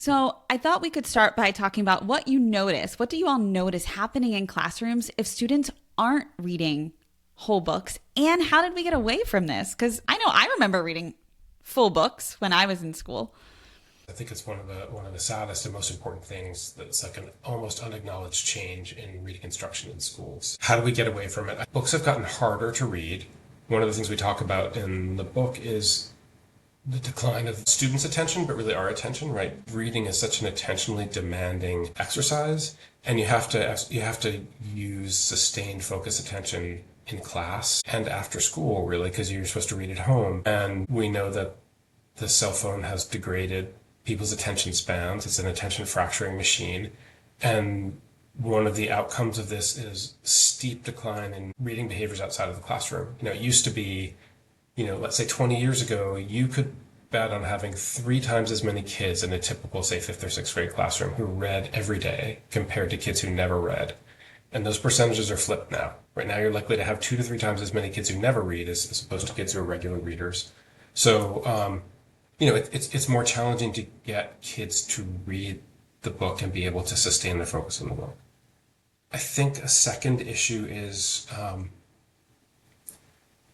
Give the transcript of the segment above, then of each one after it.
So, I thought we could start by talking about what you notice. What do you all notice happening in classrooms if students aren't reading whole books? And how did we get away from this? Because I know I remember reading full books when I was in school. I think it's one of the saddest and most important things that's like an almost unacknowledged change in reading instruction in schools. How do we get away from it? Books have gotten harder to read. One of the things we talk about in the book is the decline of students' attention, but really our attention, right? Reading is such an attentionally demanding exercise, and you have to use sustained focus attention in class and after school, really, because you're supposed to read at home. And we know that the cell phone has degraded people's attention spans. It's an attention fracturing machine. And one of the outcomes of this is steep decline in reading behaviors outside of the classroom. It used to be, let's say 20 years ago, you could bet on having 3 times as many kids in a typical, say, fifth or sixth grade classroom who read every day compared to kids who never read. And those percentages are flipped now. Right now, you're likely to have 2 to 3 times as many kids who never read as opposed to kids who are regular readers. So, it's more challenging to get kids to read the book and be able to sustain their focus on the book. I think a second issue is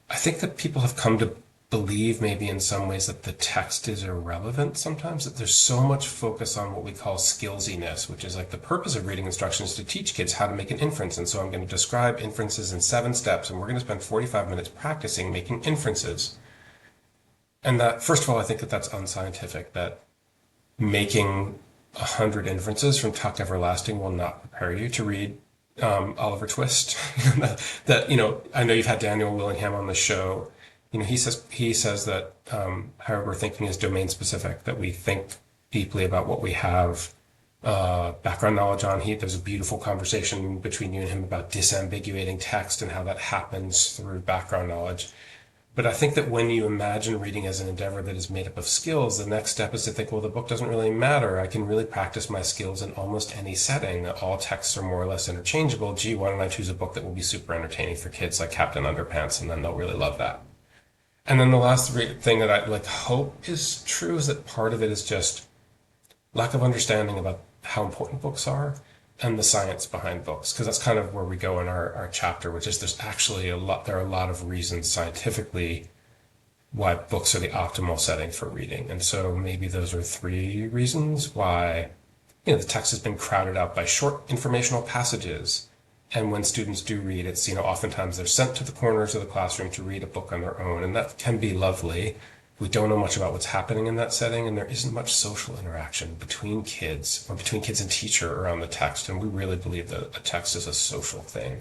I think that people have come to believe maybe in some ways that the text is irrelevant sometimes, that there's so much focus on what we call skillsiness, which is like the purpose of reading instruction is to teach kids how to make an inference. And so I'm going to describe inferences in 7 steps, and we're going to spend 45 minutes practicing making inferences. And that, first of all, I think that that's unscientific, that making 100 inferences from Tuck Everlasting will not prepare you to read Oliver Twist. I know you've had Daniel Willingham on the show. He says that how we're thinking is domain specific, that we think deeply about what we have background knowledge on. There's a beautiful conversation between you and him about disambiguating text and how that happens through background knowledge. But I think that when you imagine reading as an endeavor that is made up of skills, the next step is to think, well, the book doesn't really matter. I can really practice my skills in almost any setting. All texts are more or less interchangeable. Gee, why don't I choose a book that will be super entertaining for kids like Captain Underpants, and then they'll really love that. And then the last thing that I hope is true is that part of it is just lack of understanding about how important books are and the science behind books, because that's kind of where we go in our chapter, which is there are a lot of reasons scientifically why books are the optimal setting for reading. And so maybe those are 3 reasons why the text has been crowded out by short informational passages. And when students do read, it's oftentimes they're sent to the corners of the classroom to read a book on their own, and that can be lovely. We don't know much about what's happening in that setting, and there isn't much social interaction between kids or between kids and teacher around the text. And we really believe that a text is a social thing.